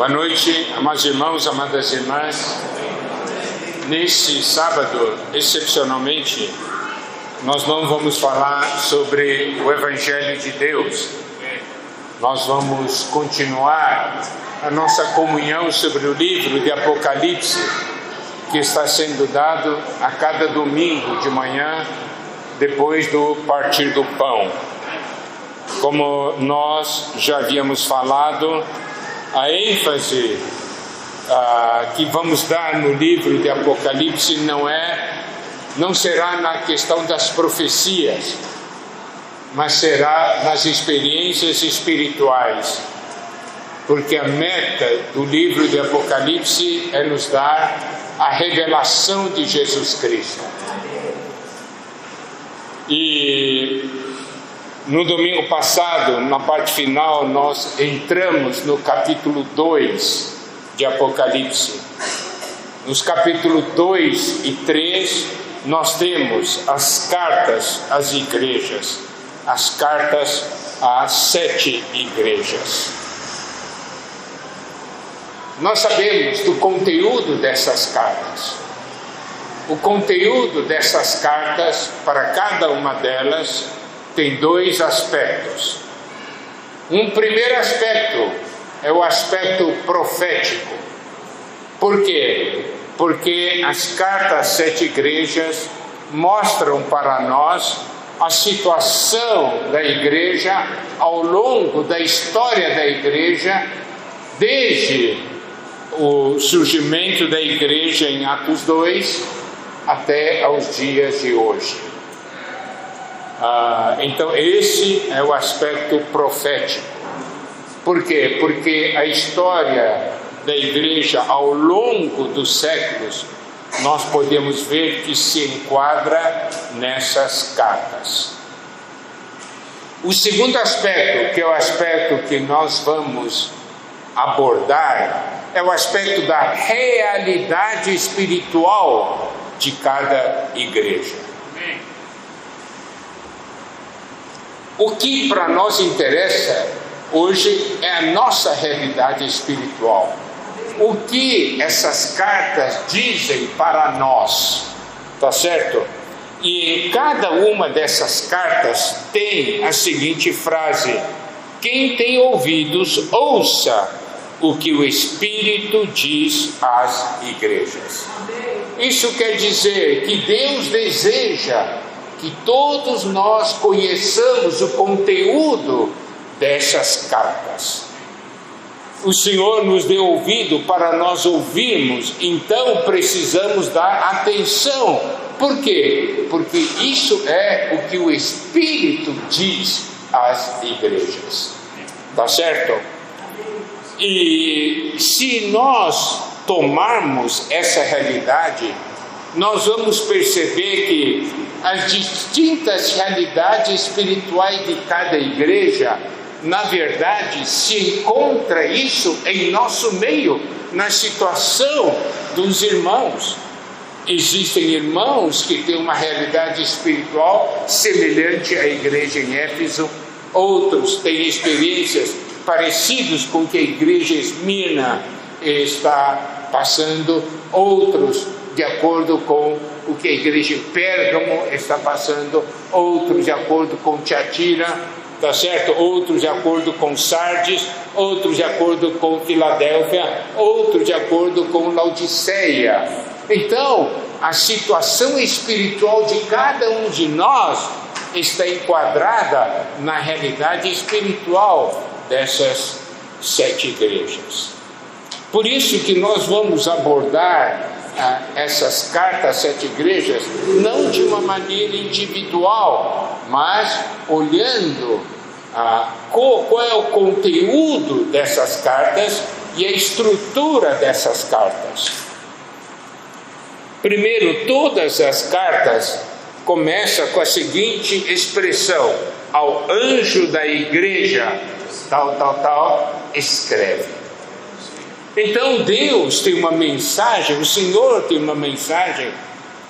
Boa noite, amados irmãos, amadas irmãs. Nesse sábado, excepcionalmente, nós não vamos falar sobre o Evangelho de Deus. Nós vamos continuar a nossa comunhão sobre o livro de Apocalipse, que está sendo dado a cada domingo de manhã, depois do partir do pão. Como nós já havíamos falado, a ênfase que vamos dar no livro de Apocalipse não será na questão das profecias, mas será nas experiências espirituais, porque a meta do livro de Apocalipse é nos dar a revelação de Jesus Cristo. E no domingo passado, na parte final, nós entramos no capítulo 2 de Apocalipse. Nos capítulos 2 e 3, nós temos as cartas às igrejas, as cartas às 7 igrejas. Nós sabemos do conteúdo dessas cartas. O conteúdo dessas cartas, para cada uma delas, tem dois aspectos. Um primeiro aspecto é o aspecto profético. Por quê? Porque as cartas às 7 igrejas mostram para nós a situação da igreja ao longo da história da igreja, desde o surgimento da igreja em Atos 2 até aos dias de hoje. Então esse é o aspecto profético. Por quê? Porque a história da igreja ao longo dos séculos, nós podemos ver que se enquadra nessas cartas. O segundo aspecto, que é o aspecto que nós vamos abordar, é o aspecto da realidade espiritual de cada igreja. O que para nós interessa hoje é a nossa realidade espiritual. O que essas cartas dizem para nós, tá certo? E em cada uma dessas cartas tem a seguinte frase: quem tem ouvidos, ouça o que o Espírito diz às igrejas. Isso quer dizer que Deus deseja que todos nós conheçamos o conteúdo dessas cartas. O Senhor nos deu ouvido para nós ouvirmos, então precisamos dar atenção. Por quê? Porque isso é o que o Espírito diz às igrejas. Tá certo? E se nós tomarmos essa realidade, nós vamos perceber que as distintas realidades espirituais de cada igreja, na verdade, se encontra isso em nosso meio, na situação dos irmãos. Existem irmãos que têm uma realidade espiritual semelhante à igreja em Éfeso, outros têm experiências parecidas com o que a igreja em Esmirna está passando, outros de acordo com o que a igreja em Pérgamo está passando, outros de acordo com Tiatira, tá certo? Outros de acordo com Sardes, outros de acordo com Filadélfia, outros de acordo com Laodiceia. Então, a situação espiritual de cada um de nós está enquadrada na realidade espiritual dessas 7 igrejas. Por isso que nós vamos abordar essas cartas às 7 igrejas não de uma maneira individual, mas olhando qual é o conteúdo dessas cartas e a estrutura dessas cartas. Primeiro, todas as cartas começam com a seguinte expressão: ao anjo da igreja tal, escreve. Então Deus tem uma mensagem, o Senhor tem uma mensagem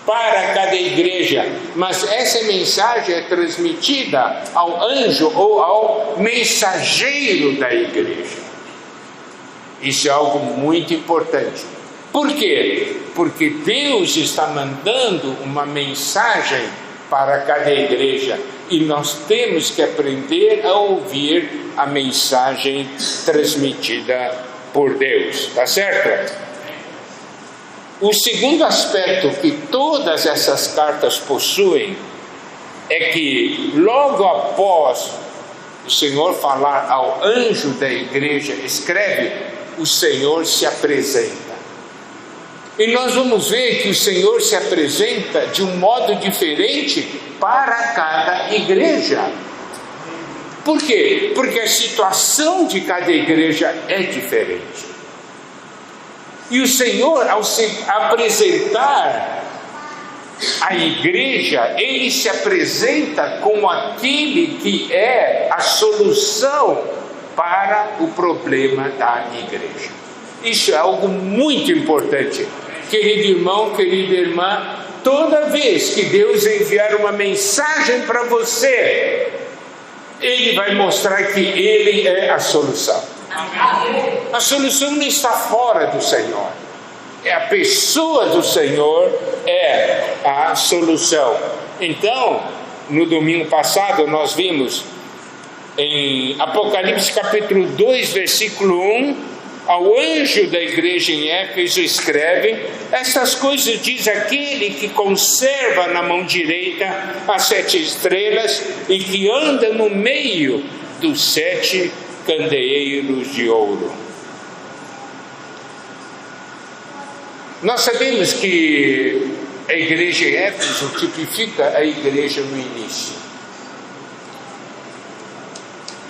para cada igreja, mas essa mensagem é transmitida ao anjo ou ao mensageiro da igreja. Isso é algo muito importante. Por quê? Porque Deus está mandando uma mensagem para cada igreja e nós temos que aprender a ouvir a mensagem transmitida por Deus, tá certo? O segundo aspecto que todas essas cartas possuem é que logo após o Senhor falar ao anjo da igreja, escreve, o Senhor se apresenta. E nós vamos ver que o Senhor se apresenta de um modo diferente para cada igreja. Por quê? Porque a situação de cada igreja é diferente. E o Senhor, ao se apresentar à igreja, Ele se apresenta como aquele que é a solução para o problema da igreja. Isso é algo muito importante. Querido irmão, querida irmã, toda vez que Deus enviar uma mensagem para você, Ele vai mostrar que Ele é a solução. A solução não está fora do Senhor. É a pessoa do Senhor é a solução. Então, no domingo passado nós vimos em Apocalipse capítulo 2, versículo 1, ao anjo da igreja em Éfeso escreve: estas coisas diz aquele que conserva na mão direita as 7 estrelas e que anda no meio dos 7 candeeiros de ouro. Nós sabemos que a igreja em Éfeso tipifica a igreja no início.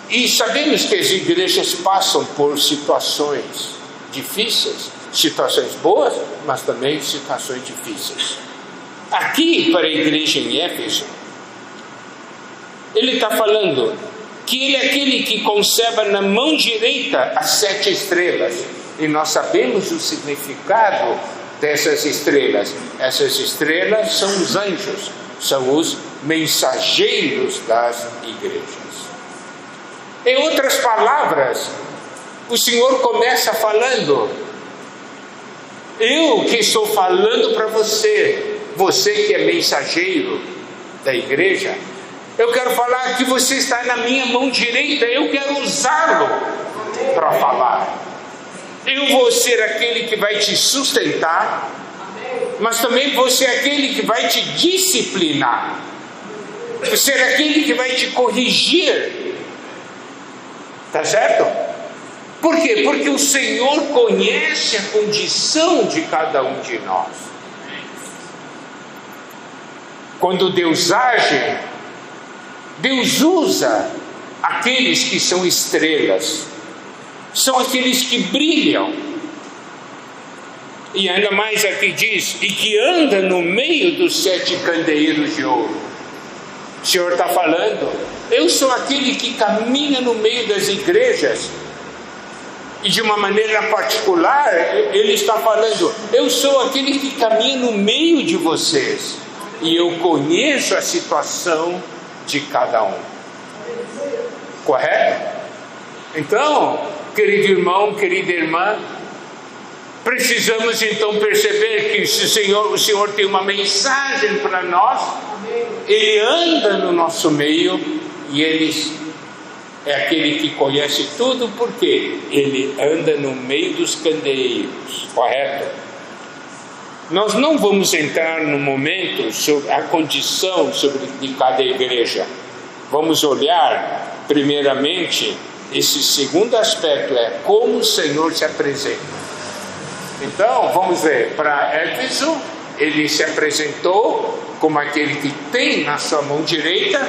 E sabemos que as igrejas passam por situações difíceis, situações boas, mas também situações difíceis. Aqui, para a igreja em Éfeso, ele está falando que ele é aquele que conserva na mão direita as 7 estrelas. E nós sabemos o significado dessas estrelas. Essas estrelas são os anjos, são os mensageiros das igrejas. Em outras palavras, o Senhor começa falando: eu que estou falando para você, você que é mensageiro da igreja, eu quero falar que você está na minha mão direita, eu quero usá-lo para falar. Eu vou ser aquele que vai te sustentar, mas também vou ser aquele que vai te disciplinar, vou ser aquele que vai te corrigir. Tá certo? Por quê? Porque o Senhor conhece a condição de cada um de nós. Quando Deus age, Deus usa aqueles que são estrelas, são aqueles que brilham. E ainda mais aqui diz, e que anda no meio dos 7 candeeiros de ouro. O Senhor está falando: eu sou aquele que caminha no meio das igrejas. E de uma maneira particular, Ele está falando: eu sou aquele que caminha no meio de vocês. E eu conheço a situação de cada um. Correto? Então, querido irmão, querida irmã, precisamos então perceber que o Senhor tem uma mensagem para nós. Ele anda no nosso meio e Ele é aquele que conhece tudo, porque Ele anda no meio dos candeeiros, correto? Nós não vamos entrar no momento sobre a condição de cada igreja. Vamos olhar primeiramente esse segundo aspecto, é como o Senhor se apresenta. Então vamos ver, para Éfeso ele se apresentou como aquele que tem na sua mão direita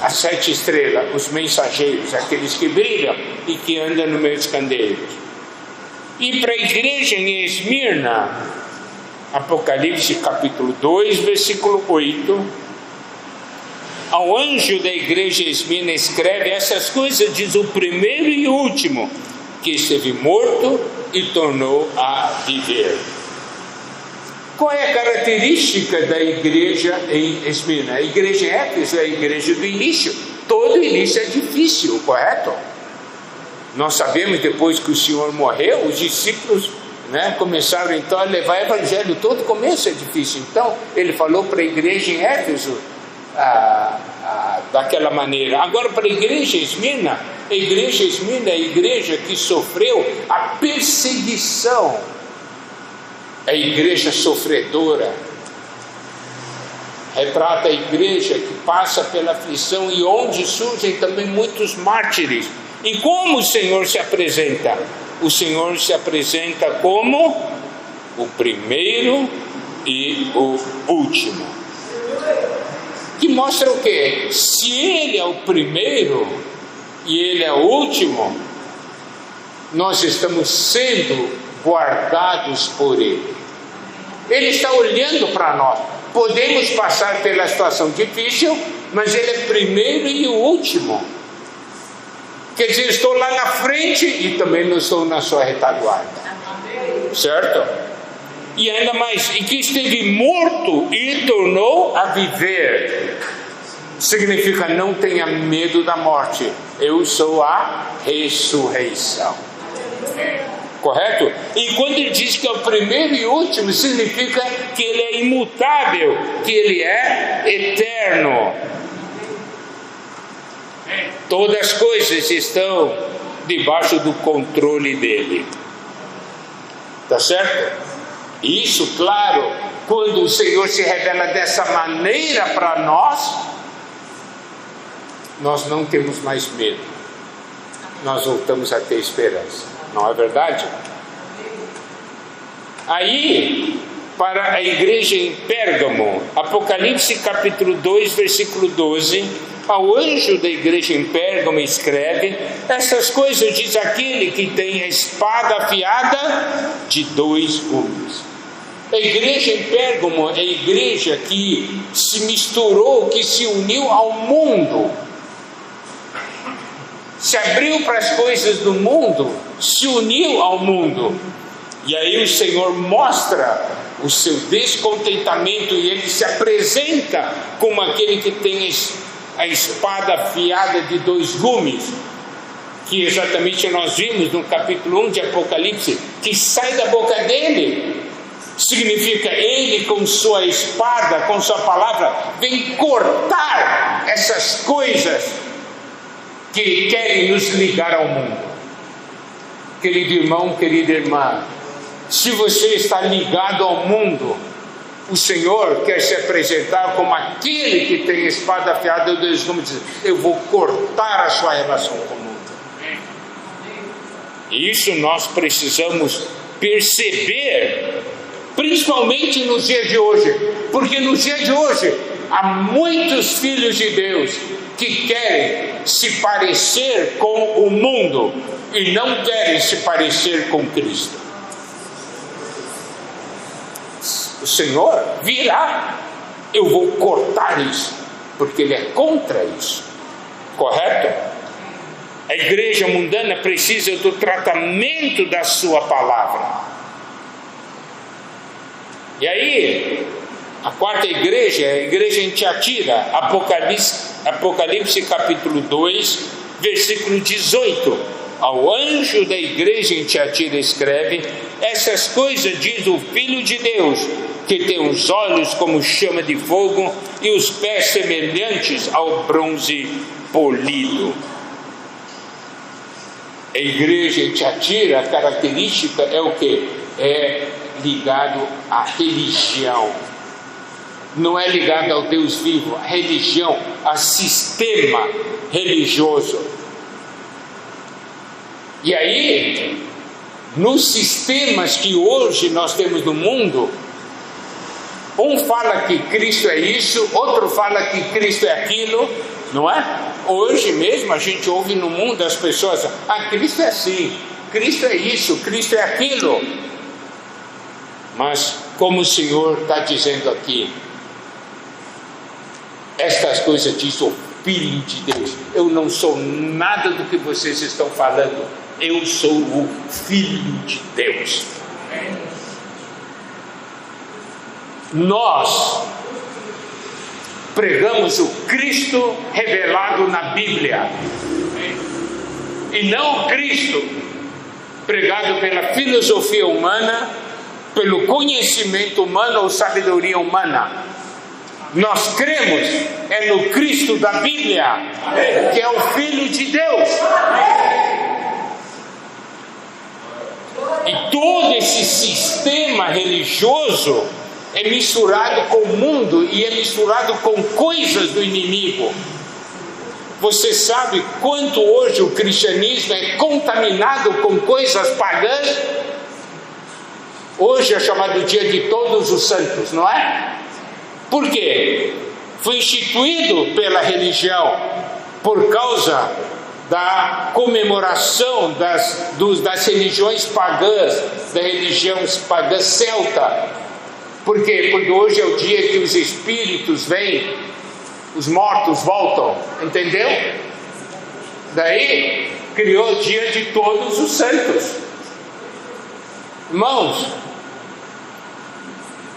as 7 estrelas, os mensageiros, aqueles que brilham e que andam no meio dos candeeiros. E para a igreja em Esmirna, Apocalipse capítulo 2, versículo 8, ao anjo da igreja em Esmirna escreve: essas coisas diz o primeiro e o último, que esteve morto e tornou a viver. Qual é a característica da igreja em Esmirna? A igreja em Éfeso é a igreja do início. Todo início é difícil, correto? Nós sabemos, depois que o Senhor morreu, os discípulos, né, começaram então a levar o evangelho. Todo começo é difícil. Então ele falou para a igreja em Éfeso daquela maneira. Agora, para a igreja Esmirna é a igreja que sofreu a perseguição, a igreja sofredora. Retrata a igreja que passa pela aflição e onde surgem também muitos mártires. E como o Senhor se apresenta? O Senhor se apresenta como o primeiro e o último. Que mostra o quê? Se Ele é o primeiro e Ele é o último, nós estamos sendo guardados por Ele. Ele está olhando para nós. Podemos passar pela situação difícil, mas Ele é primeiro e o último. Quer dizer, estou lá na frente e também não estou na sua retaguarda. Certo? E ainda mais, e que esteve morto e tornou a viver. Significa, não tenha medo da morte. Eu sou a ressurreição. Correto? E quando ele diz que é o primeiro e último, significa que ele é imutável, que ele é eterno. Todas as coisas estão debaixo do controle dele. Tá certo? Isso, claro, quando o Senhor se revela dessa maneira para nós, nós não temos mais medo. Nós voltamos a ter esperança. Não é verdade? Aí, para a igreja em Pérgamo, Apocalipse capítulo 2, versículo 12, ao anjo da igreja em Pérgamo escreve: essas coisas diz aquele que tem a espada afiada de 2 gumes. A igreja em Pérgamo é a igreja que se misturou, que se uniu ao mundo, se abriu para as coisas do mundo, se uniu ao mundo. E aí o Senhor mostra o seu descontentamento e ele se apresenta como aquele que tem a espada afiada de 2 gumes, que exatamente nós vimos no capítulo 1 de Apocalipse, que sai da boca dele. Significa, ele com sua espada, com sua palavra, vem cortar essas coisas que querem nos ligar ao mundo. Querido irmão, querida irmã, se você está ligado ao mundo, o Senhor quer se apresentar como aquele que tem a espada afiada de 2 gumes, diz: eu vou cortar a sua relação com o mundo. E isso nós precisamos perceber, principalmente nos dias de hoje, porque nos dias de hoje há muitos filhos de Deus que querem se parecer com o mundo e não querem se parecer com Cristo. O Senhor virá, eu vou cortar isso, porque Ele é contra isso. Correto? A igreja mundana precisa do tratamento da sua palavra. E aí, a quarta igreja é a igreja em Tiatira, Apocalipse capítulo 2, versículo 18. Ao anjo da igreja em Tiatira escreve: essas coisas diz o Filho de Deus, que tem os olhos como chama de fogo e os pés semelhantes ao bronze polido. A igreja em Tiatira, a característica é o quê? É ligado à religião. Não é ligado ao Deus vivo, a religião, a sistema religioso. E aí, nos sistemas que hoje nós temos no mundo, um fala que Cristo é isso, outro fala que Cristo é aquilo, não é? Hoje mesmo a gente ouve no mundo as pessoas: Cristo é assim, Cristo é isso, Cristo é aquilo. Mas como o Senhor está dizendo aqui, estas coisas diz o Filho de Deus. Eu não sou nada do que vocês estão falando, eu sou o Filho de Deus. Nós pregamos o Cristo revelado na Bíblia. e não o Cristo pregado pela filosofia humana, pelo conhecimento humano ou sabedoria humana. Nós cremos no Cristo da Bíblia, que é o Filho de Deus. E todo esse sistema religioso é misturado com o mundo e é misturado com coisas do inimigo. Você sabe quanto hoje o cristianismo é contaminado com coisas pagãs? Hoje é chamado Dia de Todos os Santos, não é? Por quê? Foi instituído pela religião por causa da comemoração das religiões pagãs, da religião pagã celta. Por quê? Porque hoje é o dia que os espíritos vêm, os mortos voltam, entendeu? Daí criou o Dia de Todos os Santos. Irmãos,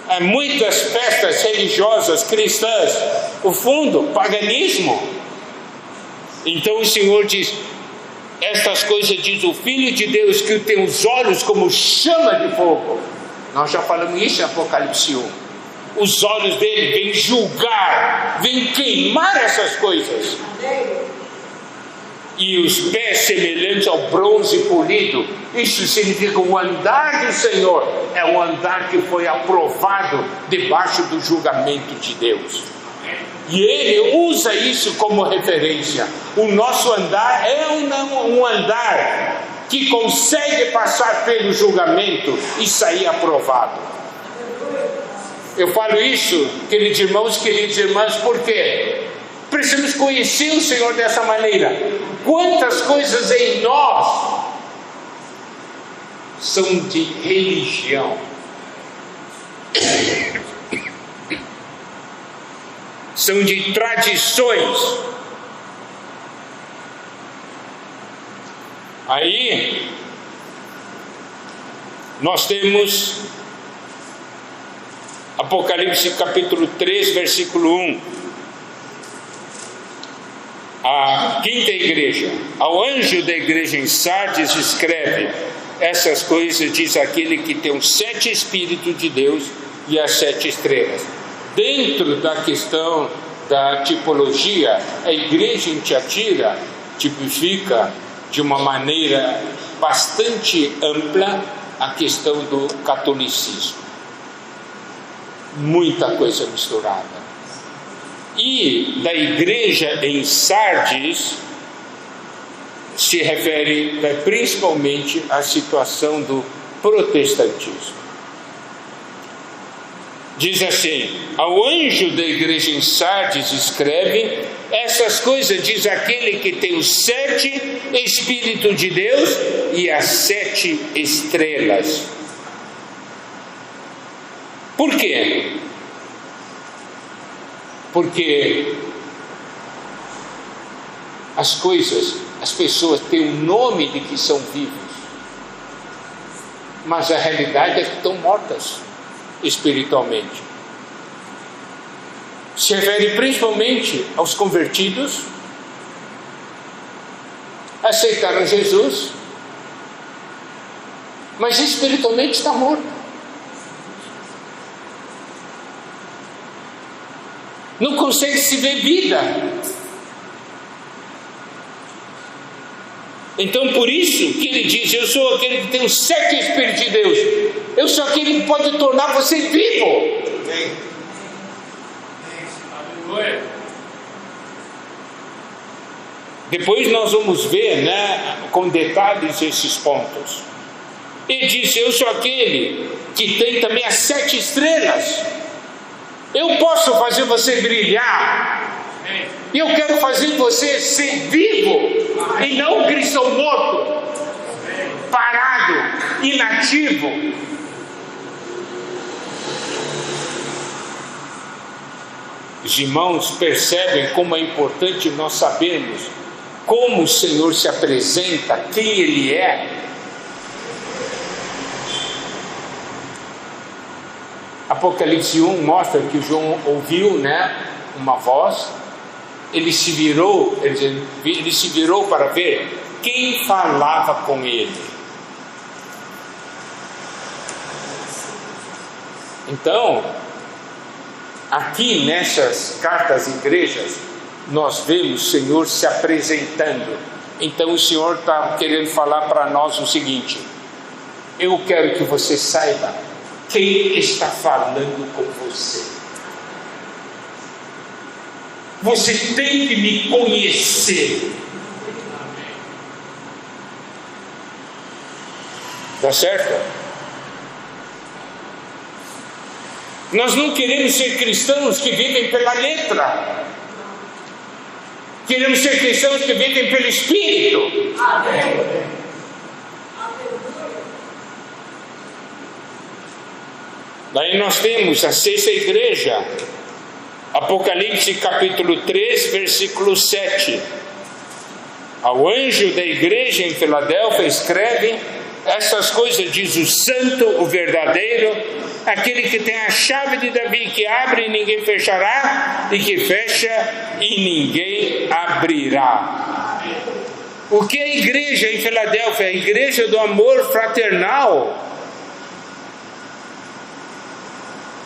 há muitas festas religiosas cristãs, o fundo, paganismo. Então o Senhor diz, estas coisas diz o Filho de Deus, que tem os olhos como chama de fogo. Nós já falamos isso em Apocalipse 1. Os olhos dele vêm julgar, vêm queimar essas coisas. E os pés semelhantes ao bronze polido. Isso significa o andar do Senhor. É o andar que foi aprovado debaixo do julgamento de Deus. E ele usa isso como referência. O nosso andar é um andar que consegue passar pelo julgamento e sair aprovado. Eu falo isso, queridos irmãos, queridas irmãs, por quê? Precisamos conhecer o Senhor dessa maneira. Quantas coisas em nós são de religião, são de tradições. Aí nós temos Apocalipse capítulo 3, versículo 1. A quinta igreja, ao anjo da igreja em Sardes escreve: essas coisas diz aquele que tem os 7 Espíritos de Deus e as 7 estrelas. Dentro da questão da tipologia, a igreja em Tiatira tipifica de uma maneira bastante ampla a questão do catolicismo. Muita coisa misturada. E da igreja em Sardes se refere principalmente à situação do protestantismo. Diz assim: ao anjo da igreja em Sardes escreve: essas coisas diz aquele que tem os 7 Espíritos de Deus e as 7 estrelas. Por quê? Porque as pessoas têm o nome de que são vivos, mas a realidade é que estão mortas espiritualmente. Se refere principalmente aos convertidos, aceitaram Jesus, mas espiritualmente está morto. Não consegue se ver vida. Então por isso que ele diz: eu sou aquele que tem os 7 Espíritos de Deus. Eu sou aquele que pode tornar você vivo. Depois nós vamos ver, com detalhes esses pontos. Ele diz: eu sou aquele que tem também as 7 estrelas. Eu posso fazer você brilhar. E eu quero fazer você ser vivo e não um cristão morto, parado, inativo. Os irmãos percebem como é importante nós sabermos como o Senhor se apresenta, quem Ele é. Apocalipse 1 mostra que João ouviu, uma voz. Ele se virou para ver quem falava com ele. Então, aqui nessas cartas às igrejas, nós vemos o Senhor se apresentando. Então o Senhor está querendo falar para nós o seguinte: eu quero que você saiba quem está falando com você. Você tem que me conhecer. Tá certo? Nós não queremos ser cristãos que vivem pela letra. Queremos ser cristãos que vivem pelo Espírito. Amém. Daí nós temos a sexta igreja, Apocalipse capítulo 3, versículo 7. Ao anjo da igreja em Filadélfia escreve: essas coisas diz o santo, o verdadeiro, aquele que tem a chave de Davi, que abre e ninguém fechará, e que fecha e ninguém abrirá. O que é a igreja em Filadélfia? A igreja do amor fraternal,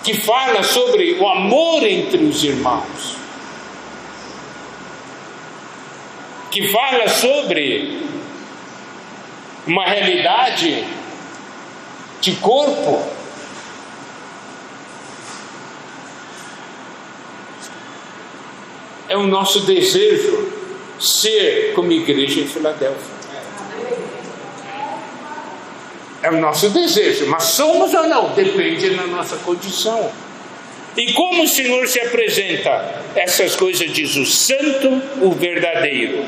que fala sobre o amor entre os irmãos, que fala sobre uma realidade de corpo. É o nosso desejo ser como igreja em Filadélfia. É o nosso desejo, mas somos ou não? Depende da nossa condição. E como o Senhor se apresenta? Essas coisas diz o santo, o verdadeiro.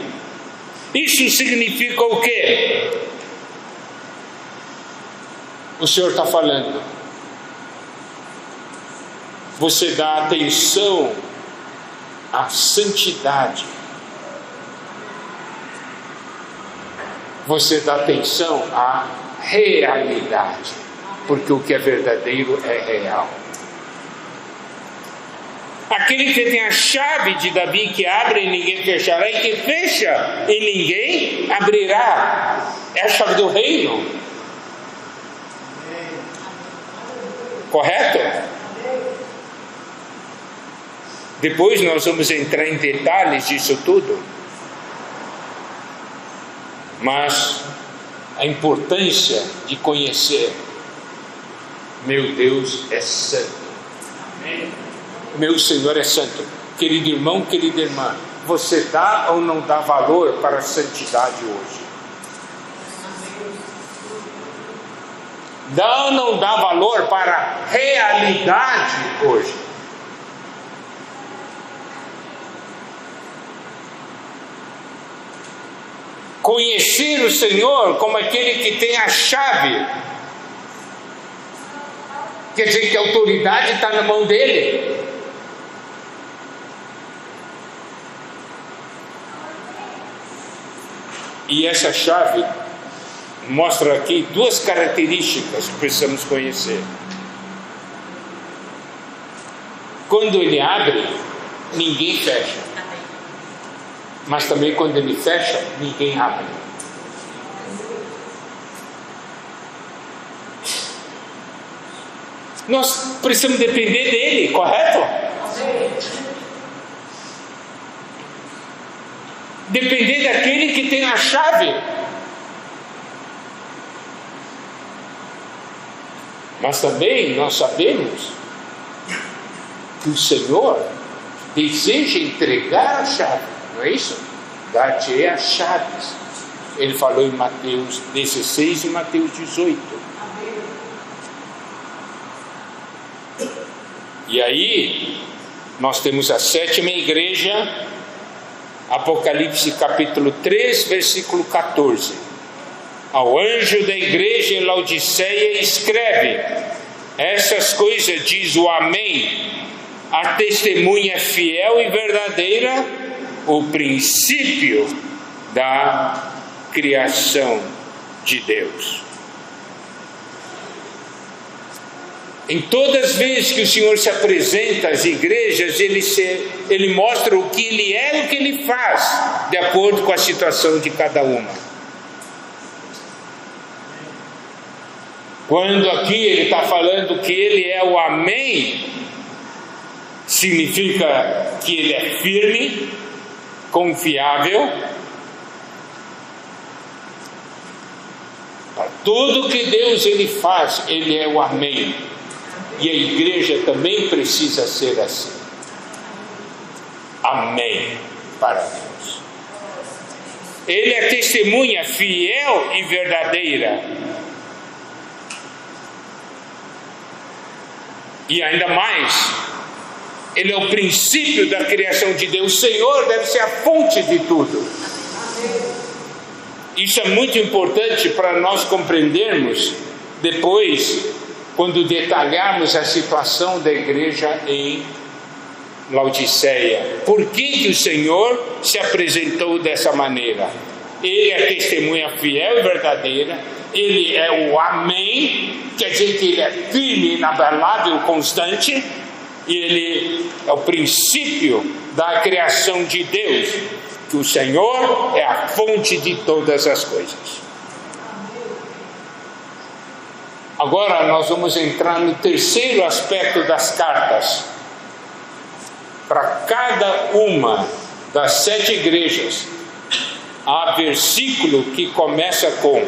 Isso significa o quê? O Senhor está falando: você dá atenção à santidade, você dá atenção à realidade, porque o que é verdadeiro é real. Aquele que tem a chave de Davi, que abre e ninguém fechará, e que fecha e ninguém abrirá, é a chave do reino. Correto? Depois nós vamos entrar em detalhes disso tudo, mas a importância de conhecer: meu Deus é santo, meu Senhor é santo. Querido irmão, querida irmã, você dá ou não dá valor para a santidade hoje? Dá ou não dá valor para a realidade hoje? Conhecer o Senhor como aquele que tem a chave, quer dizer que a autoridade está na mão dele. E essa chave mostra aqui duas características que precisamos conhecer. Quando ele abre, ninguém fecha. Mas também quando ele fecha, ninguém abre. Nós precisamos depender dele, correto? Depender daquele que tem a chave. Mas também nós sabemos que o Senhor deseja entregar a chave. Não é isso? Dar-te as chaves. Ele falou em Mateus 16 e Mateus 18. E aí, nós temos a sétima igreja, Apocalipse capítulo 3, versículo 14. Ao anjo da igreja em Laodiceia escreve: essas coisas diz o Amém, a testemunha fiel e verdadeira, o princípio da criação de Deus. Em todas as vezes que o Senhor se apresenta às igrejas, ele mostra o que ele é e o que ele faz, de acordo com a situação de cada uma. Quando aqui ele está falando que ele é o Amém, significa que ele é firme, confiável. Para tudo que Deus ele faz, ele é o Amém. E a igreja também precisa ser assim. Amém para Deus. Ele é testemunha fiel e verdadeira. E ainda mais, ele é o princípio da criação de Deus. O Senhor deve ser a fonte de tudo. Isso é muito importante para nós compreendermos depois, quando detalharmos a situação da igreja em Laodiceia. Por que o Senhor se apresentou dessa maneira? Ele é testemunha fiel e verdadeira. Ele é o Amém, quer dizer que ele é firme, inabalável, constante. E ele é o princípio da criação de Deus, que o Senhor é a fonte de todas as coisas. Agora nós vamos entrar no terceiro aspecto das cartas. Para cada uma das 7 igrejas, há versículo que começa com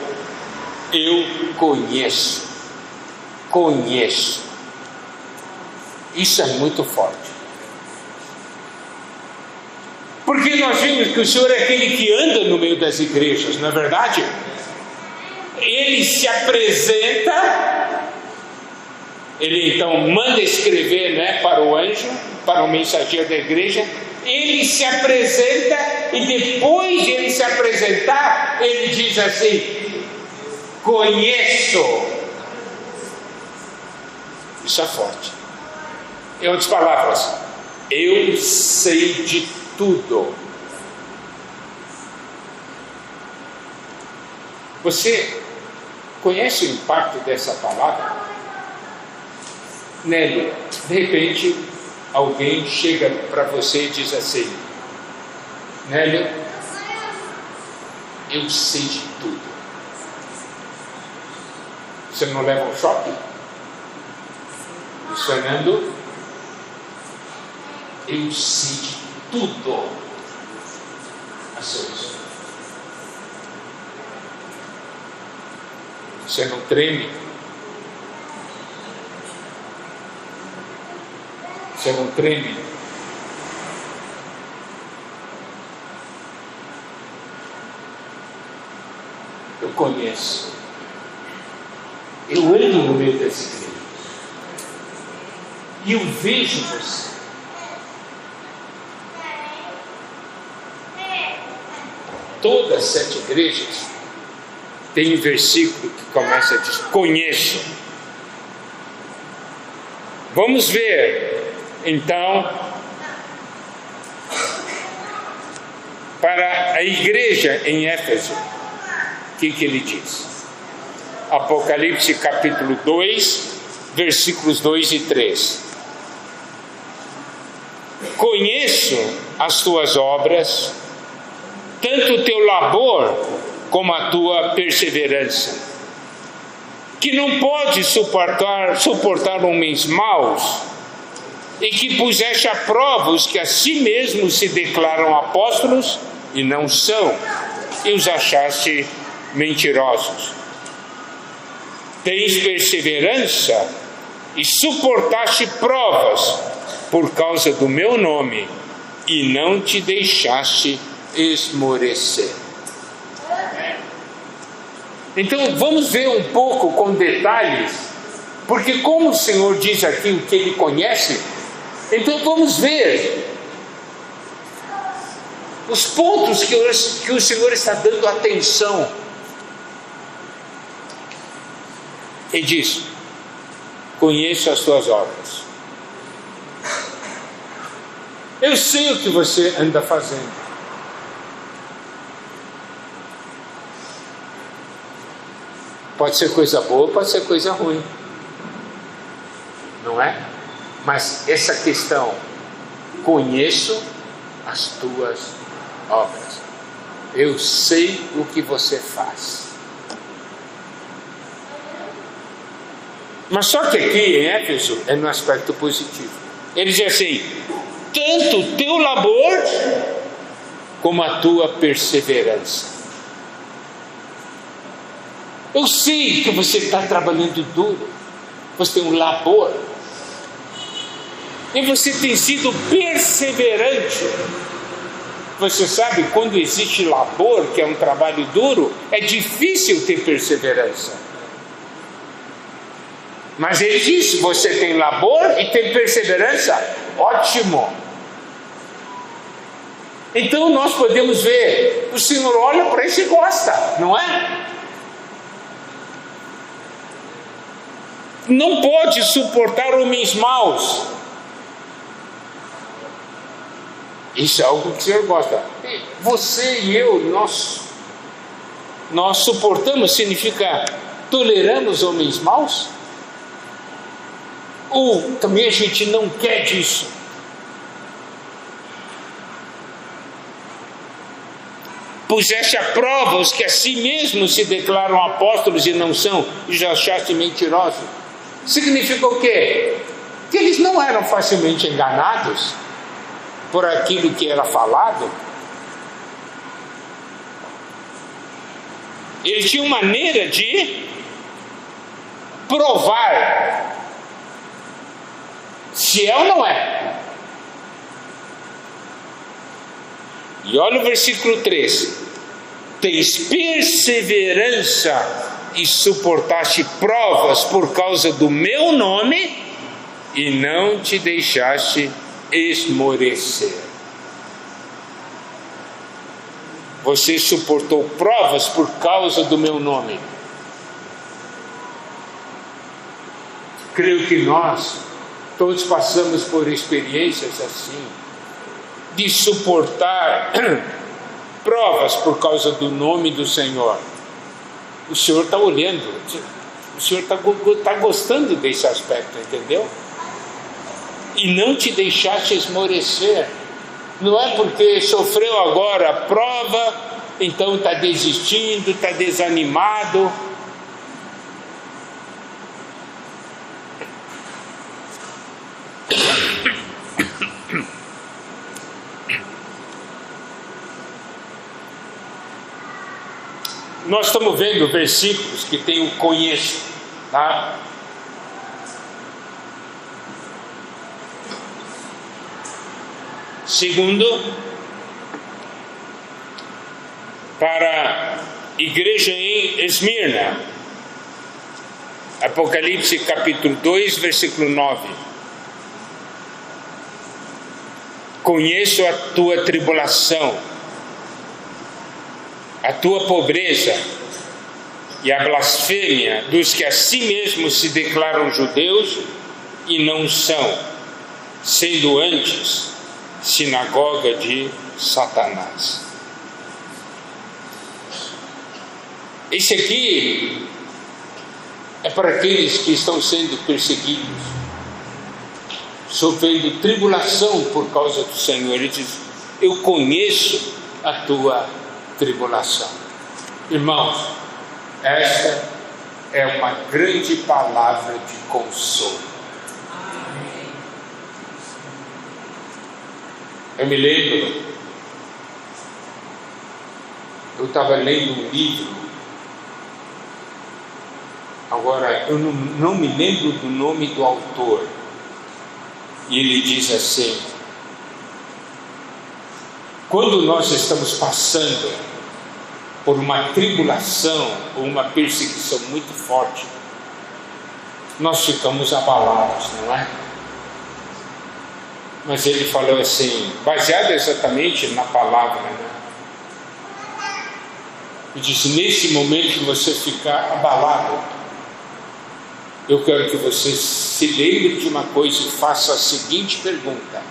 eu conheço. Conheço. Isso é muito forte. Porque nós vimos que o Senhor é aquele que anda no meio das igrejas, não é verdade? Ele se apresenta, ele então manda escrever, né, para o anjo, para o mensageiro da igreja. Ele se apresenta e depois de ele se apresentar, ele diz assim: conheço. Isso é forte. Em outras palavras, eu sei de tudo. Você conhece o impacto dessa palavra? Nélio, de repente alguém chega para você e diz assim: Nélio, eu sei de tudo. Você não leva um choque? Luiz Fernando, eu sei de tudo a seu respeito. Você não treme? Você não treme? Eu conheço. Eu ando no meio dessa igreja. E eu vejo você. Todas as 7 igrejas tem um versículo que começa a dizer: conheço. Vamos ver então para a igreja em Éfeso, o que ele diz? Apocalipse capítulo 2, versículos 2 e 3. Conheço as tuas obras, tanto o teu labor como a tua perseverança, que não podes suportar homens maus, e que puseste à prova os que a si mesmos se declaram apóstolos e não são, e os achaste mentirosos. Tens perseverança e suportaste provas por causa do meu nome, e não te deixaste esmorecer. Então vamos ver um pouco com detalhes, porque como o Senhor diz aqui o que ele conhece, então vamos ver os pontos que o Senhor está dando atenção. Ele diz: conheço as tuas obras. Eu sei o que você anda fazendo. Pode ser coisa boa, pode ser coisa ruim, não é? Mas essa questão, conheço as tuas obras. Eu sei o que você faz. Mas só que aqui em Éfeso é no aspecto positivo. Ele diz assim: tanto o teu labor como a tua perseverança. Eu sei que você está trabalhando duro, você tem um labor, e você tem sido perseverante. Você sabe, quando existe labor, que é um trabalho duro, é difícil ter perseverança. Mas ele diz: você tem labor e tem perseverança, ótimo. Então nós podemos ver, o Senhor olha para isso e gosta, não é? Não pode suportar homens maus. Isso é algo que o Senhor gosta. Você e eu, nós suportamos, significa toleramos homens maus? Ou também a gente não quer disso? Puseste à prova os que a si mesmos se declaram apóstolos e não são, e já achaste mentirosos. Significa o quê? Que eles não eram facilmente enganados por aquilo que era falado. Eles tinham maneira de provar se é ou não é. E olha o versículo 3: tens perseverança e suportaste provas por causa do meu nome e não te deixaste esmorecer. Você suportou provas por causa do meu nome. Creio que nós todos passamos por experiências assim, de suportar provas por causa do nome do Senhor. O Senhor está olhando, o Senhor está gostando desse aspecto, entendeu? E não te deixaste esmorecer. Não é porque sofreu agora a prova, então está desistindo, está desanimado. Nós estamos vendo versículos que tem o conheço, tá? Segundo, para a igreja em Esmirna, Apocalipse capítulo 2, versículo 9. Conheço a tua tribulação, a tua pobreza e a blasfêmia dos que a si mesmos se declaram judeus e não são, sendo antes sinagoga de Satanás. Esse aqui é para aqueles que estão sendo perseguidos, sofrendo tribulação por causa do Senhor. Ele diz: eu conheço a tua tribulação. Irmãos, esta é uma grande palavra de consolo. Eu me lembro, eu estava lendo um livro, agora eu não me lembro do nome do autor, e ele diz assim: quando nós estamos passando por uma tribulação ou uma perseguição muito forte, nós ficamos abalados, não é? Mas ele falou assim, baseado exatamente na palavra, né? Ele disse: nesse momento que você ficar abalado, eu quero que você se lembre de uma coisa e faça a seguinte pergunta: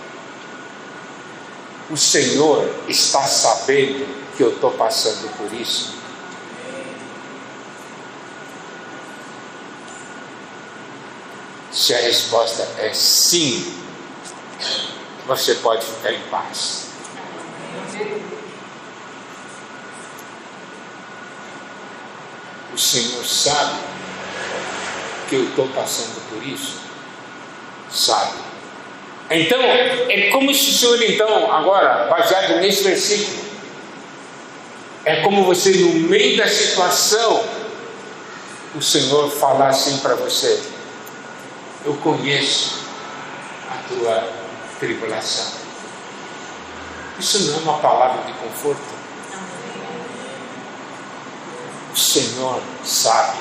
o Senhor está sabendo que eu estou passando por isso? Se a resposta é sim, você pode ficar em paz. O Senhor sabe que eu estou passando por isso? Sabe. Então, é como se o Senhor, então, agora, baseado nesse versículo, é como você, no meio da situação, o Senhor falar assim para você: eu conheço a tua tribulação. Isso não é uma palavra de conforto? O Senhor sabe.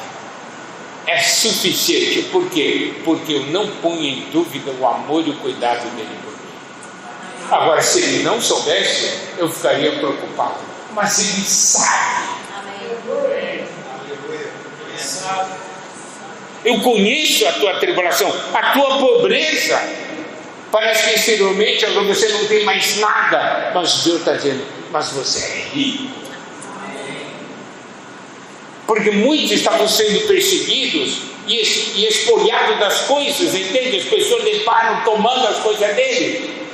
É suficiente. Por quê? Porque eu não ponho em dúvida o amor e o cuidado dele por mim. Agora, se ele não soubesse, eu ficaria preocupado. Mas ele sabe. Eu conheço a tua tribulação, a tua pobreza. Parece que exteriormente você não tem mais nada, mas Deus está dizendo: mas você é rico. Porque muitos estavam sendo perseguidos e espoliados das coisas, entende? As pessoas levaram tomando as coisas dele.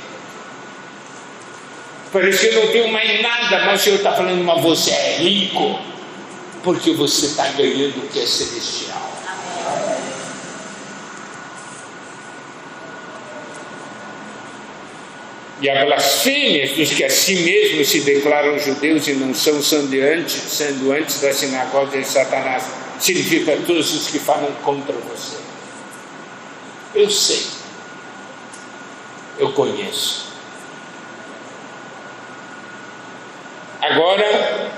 Parece que eu não tenho mais nada, mas o Senhor está falando: mas você é rico, porque você está ganhando o que é celestial. E a blasfêmia dos que a si mesmos se declaram judeus e não são, sendo antes da sinagoga de Satanás, significa todos os que falam contra você. Eu sei, eu conheço. Agora,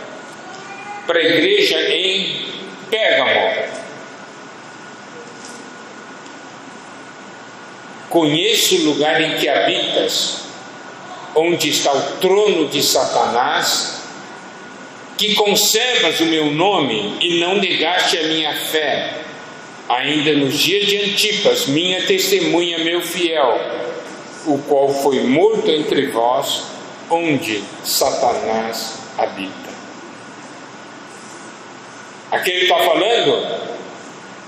para a igreja em Pérgamo: conheço o lugar em que habitas, onde está o trono de Satanás, que conservas o meu nome e não negaste a minha fé, ainda nos dias de Antipas, minha testemunha, meu fiel, o qual foi morto entre vós, onde Satanás habita. Aqui ele está falando: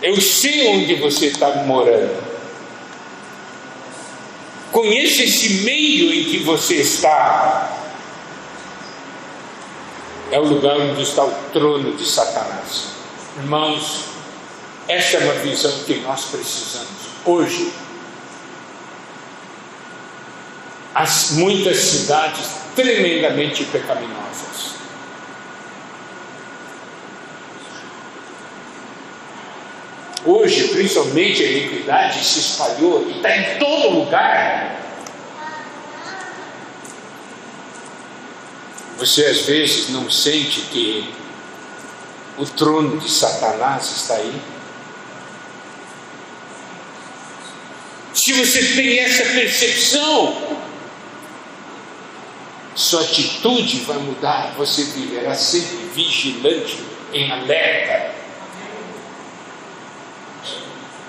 eu sei onde você está morando. Conheço esse meio em que você está. É o lugar onde está o trono de Satanás. Irmãos, essa é uma visão que nós precisamos hoje. Muitas cidades tremendamente pecaminosas. Hoje, principalmente, a iniquidade se espalhou e está em todo lugar. Você às vezes não sente que o trono de Satanás está aí? Se você tem essa percepção, sua atitude vai mudar. Você viverá sempre vigilante, em alerta.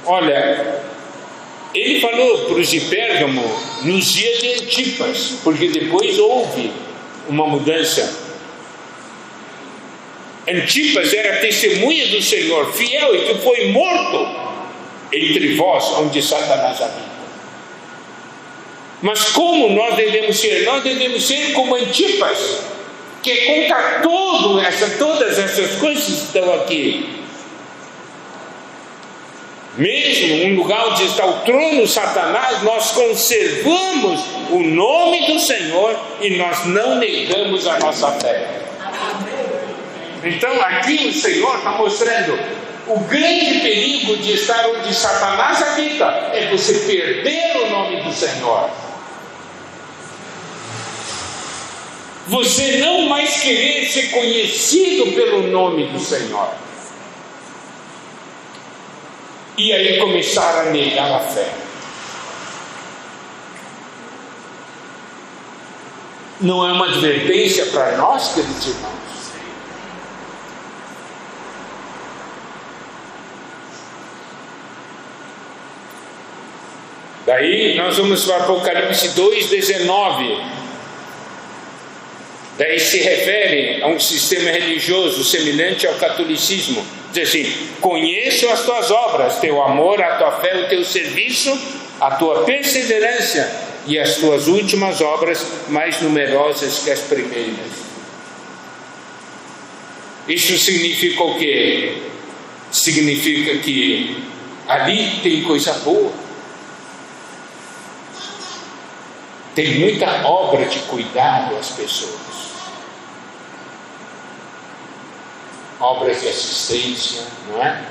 Olha, ele falou para os de Pérgamo nos dias de Antipas, porque depois houve uma mudança. Antipas era testemunha do Senhor, fiel, e que foi morto entre vós, onde Satanás habita. Mas como nós devemos ser? Nós devemos ser como Antipas, que contra todas essas coisas que estão aqui. Mesmo um lugar onde está o trono de Satanás, nós conservamos o nome do Senhor e nós não negamos a nossa fé. Então aqui o Senhor está mostrando o grande perigo de estar onde Satanás habita, é você perder o nome do Senhor. Você não mais querer ser conhecido pelo nome do Senhor. E aí começar a negar a fé. Não é uma advertência para nós, queridos irmãos? Daí nós vamos para Apocalipse 2:19. Daí se refere a um sistema religioso semelhante ao catolicismo. Diz assim: conheço as tuas obras, teu amor, a tua fé, o teu serviço, a tua perseverança e as tuas últimas obras mais numerosas que as primeiras. Isso significa o quê? Significa que ali tem coisa boa. Tem muita obra de cuidado às pessoas. Obras de assistência, não é?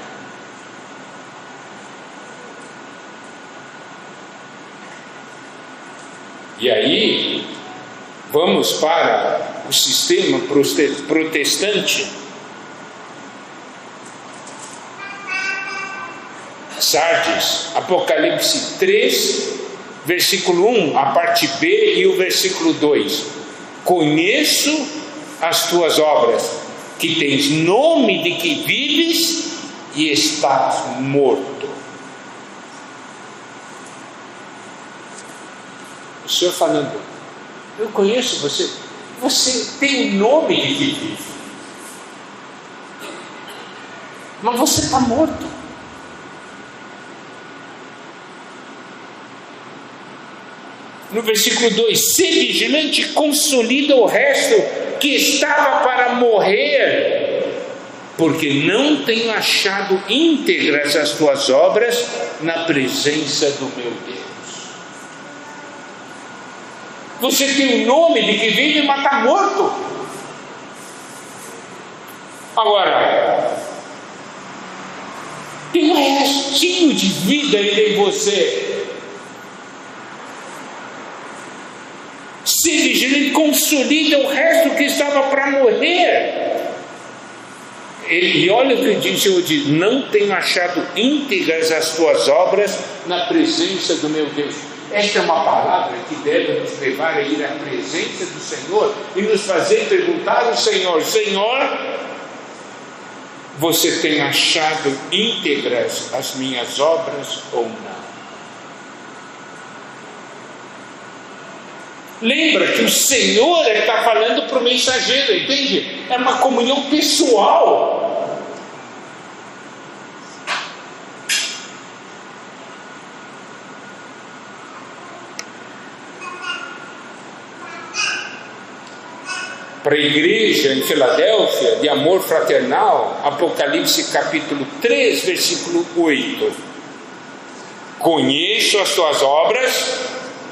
E aí, vamos para o sistema protestante. Sardes, Apocalipse 3, versículo 1, a parte B e o versículo 2. Conheço as tuas obras, que tens nome de que vives e estás morto. O Senhor falando, eu conheço você, você tem o nome de que vive, mas você está morto. No versículo 2, se vigilante, consolida o resto que estava para morrer, porque não tenho achado íntegras as tuas obras na presença do meu Deus. Você tem o nome de que vive, mas está morto. Agora, tem um restinho de vida ainda em você. Se vigilante, consolida o resto que estava para morrer. E olha o que diz, o Senhor diz, não tenho achado íntegras as tuas obras na presença do meu Deus. Esta é uma palavra que deve nos levar a ir à presença do Senhor e nos fazer perguntar ao Senhor, Senhor, você tem achado íntegras as minhas obras ou não? Lembra que o Senhor está falando para o mensageiro, entende? É uma comunhão pessoal. Para a igreja em Filadélfia, de amor fraternal, Apocalipse capítulo 3, versículo 8. Conheço as tuas obras,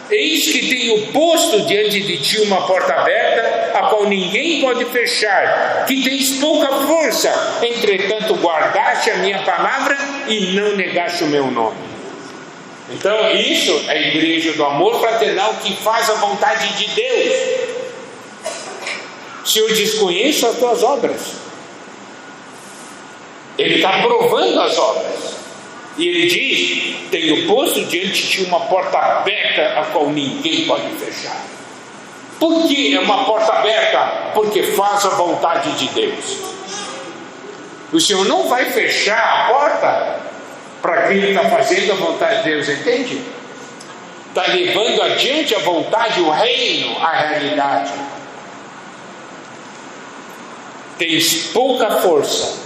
eis que tenho posto diante de ti uma porta aberta, a qual ninguém pode fechar, que tens pouca força, entretanto guardaste a minha palavra e não negaste o meu nome. Então isso é a igreja do amor fraternal que faz a vontade de Deus. O Senhor diz, conheço as tuas obras. Ele está provando as obras. E ele diz, tenho posto diante de ti uma porta aberta, a qual ninguém pode fechar. Por que é uma porta aberta? Porque faz a vontade de Deus. O Senhor não vai fechar a porta para quem está fazendo a vontade de Deus, entende? Está levando adiante a vontade, o reino, a realidade. Tens pouca força.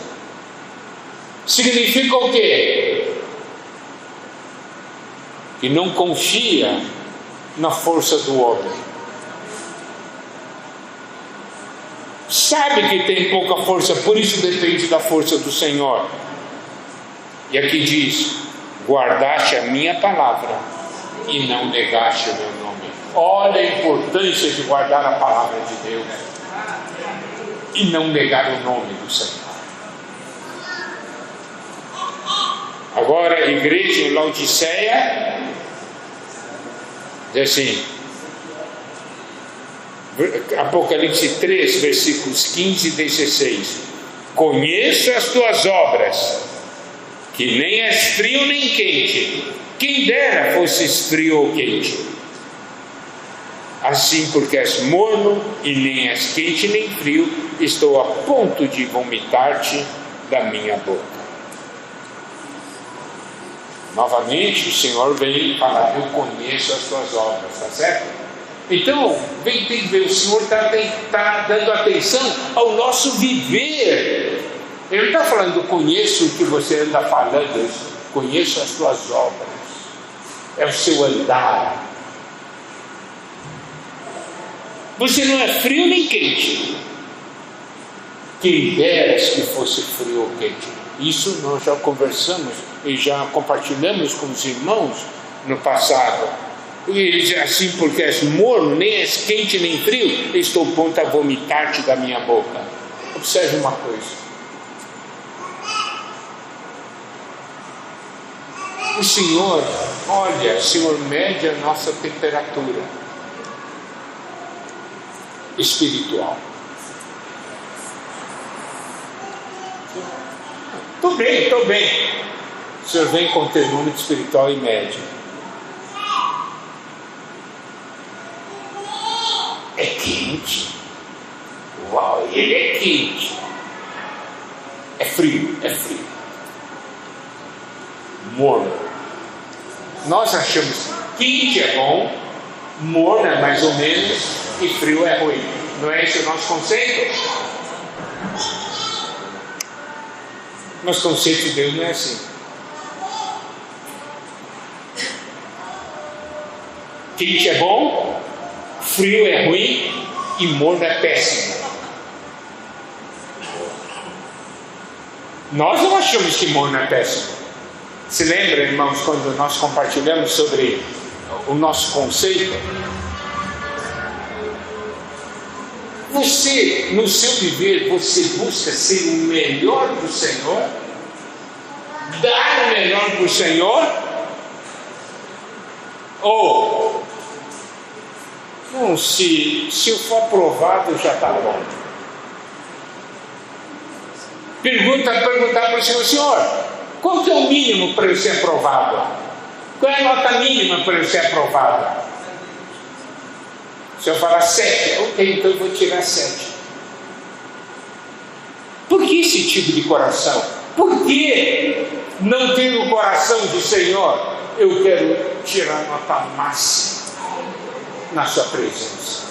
Significa o quê? Que não confia na força do homem. Sabe que tem pouca força, por isso depende da força do Senhor. E aqui diz, guardaste a minha palavra e não negaste o meu nome. Olha a importância de guardar a palavra de Deus e não negar o nome do Senhor. Agora, igreja em Laodiceia, diz assim, Apocalipse 3, versículos 15 e 16. Conheço as tuas obras, que nem és frio nem quente. Quem dera fosses frio ou quente. Assim, porque és morno e nem és quente nem frio, estou a ponto de vomitar-te da minha boca. Novamente o Senhor vem falar, eu conheço as tuas obras, está certo? Então, tem que ver, o Senhor está dando atenção ao nosso viver. Ele não está falando, conheço o que você anda falando, conheço as tuas obras, é o seu andar. Você não é frio nem quente. Quem deras que fosse frio ou quente. Isso nós já conversamos e já compartilhamos com os irmãos no passado. E assim, porque és morno, nem és quente nem frio, estou pronto a vomitar-te da minha boca. Observe uma coisa. O Senhor, olha, o Senhor mede a nossa temperatura espiritual. Estou bem. O Senhor vem com termômetro espiritual e mede. É quente. Uau, ele é quente. É frio. Morno. Nós achamos que quente é bom, morno é mais ou menos e frio é ruim. Não é esse o nosso conceito? Mas o conceito de Deus não é assim. Quente é bom, frio é ruim e morno é péssimo. Nós não achamos que morno é péssimo. Se lembra, irmãos, quando nós compartilhamos sobre o nosso conceito? Você, no seu viver, você busca ser o melhor do Senhor? Dar o melhor para o Senhor? Ou, não, se eu for aprovado, já está bom. Perguntar para o Senhor, qual que é o mínimo para eu ser aprovado? Qual é a nota mínima para eu ser aprovado? Se eu falar 7, ok, então eu vou tirar 7. Por que esse tipo de coração? Por que não ter o coração do Senhor? Eu quero tirar nota máxima na sua presença.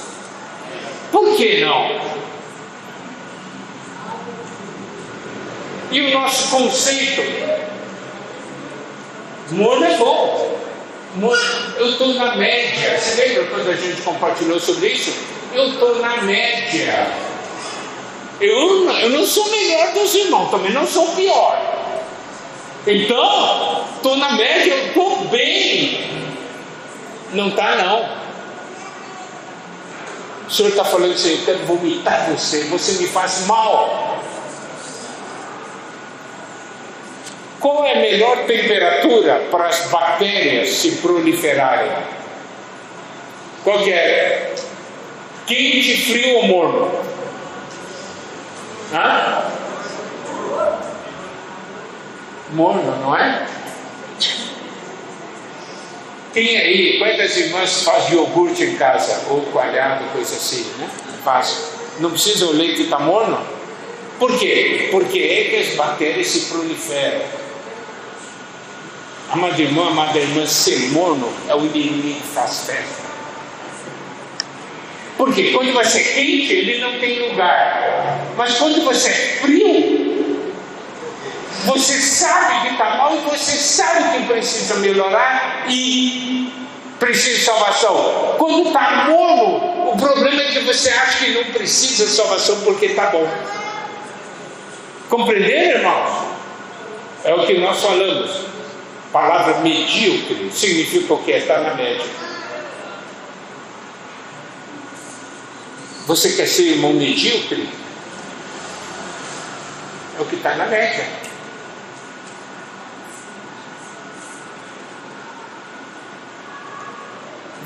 Por que não? E o nosso conceito? Morno é bom. Eu estou na média. Você lembra quando a gente compartilhou sobre isso? Eu estou na média. Eu não sou o melhor dos irmãos, também não sou o pior. Então, estou na média, eu estou bem. Não está, não. O Senhor está falando assim, eu quero vomitar você me faz mal. Qual é a melhor temperatura para as bactérias se proliferarem? Qual que é? Quente, frio ou morno? Morno, não é? Quem aí, quantas irmãs faz iogurte em casa? Ou coalhado, coisa assim, né? Faz. Não precisa o leite estar morno? Por quê? Porque é que as bactérias se proliferam. Amada irmã, ser morno é o inimigo que faz festa. Porque quando você é quente, ele não tem lugar. Mas quando você é frio, você sabe que está mal e você sabe que precisa melhorar e precisa de salvação. Quando está morno, o problema é que você acha que não precisa de salvação porque está bom. Compreenderam, irmãos? É o que nós falamos. A palavra medíocre significa o que? Está na média. Você quer ser irmão medíocre? É o que está na média.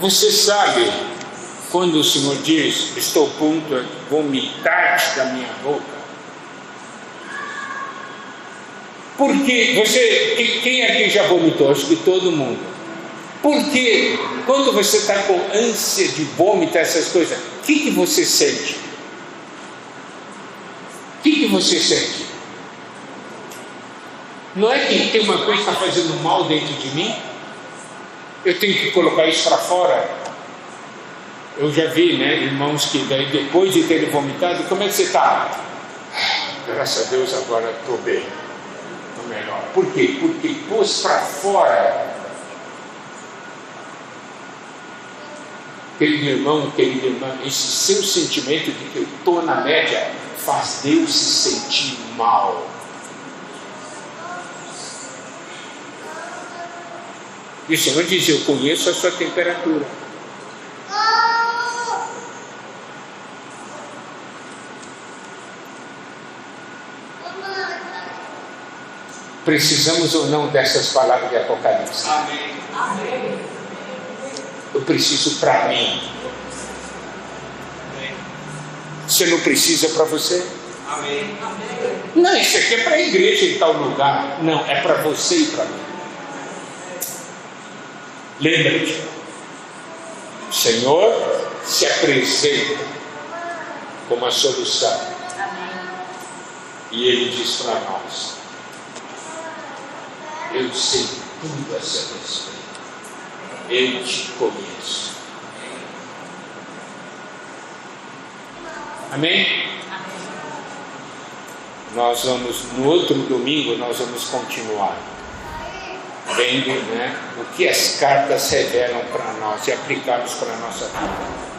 Você sabe quando o Senhor diz, estou pronto a vomitar-te da minha boca? Porque quem aqui já vomitou? Acho que todo mundo. Porque quando você está com ânsia de vômito, essas coisas, o que você sente? O que você sente? Não é que tem uma coisa que está fazendo mal dentro de mim? Eu tenho que colocar isso para fora? Eu já vi, irmãos que daí, depois de terem vomitado, como é que você está? Graças a Deus agora estou bem. Melhor. Por quê? Porque pôs para fora. Querido irmão, querida irmã, esse seu sentimento de que eu estou na média faz Deus se sentir mal. E o Senhor diz: eu conheço a sua temperatura. Precisamos ou não dessas palavras de Apocalipse? Amém. Eu preciso para mim. Você não precisa para você? Amém. Não, isso aqui é para a igreja em tal lugar. Não, é para você e para mim. Lembra-te, o Senhor se apresenta como a solução. E Ele diz para nós: eu sei tudo a seu respeito. Eu te conheço. Amém? Nós vamos, no outro domingo, nós vamos continuar vendo, o que as cartas revelam para nós e aplicarmos para a nossa vida.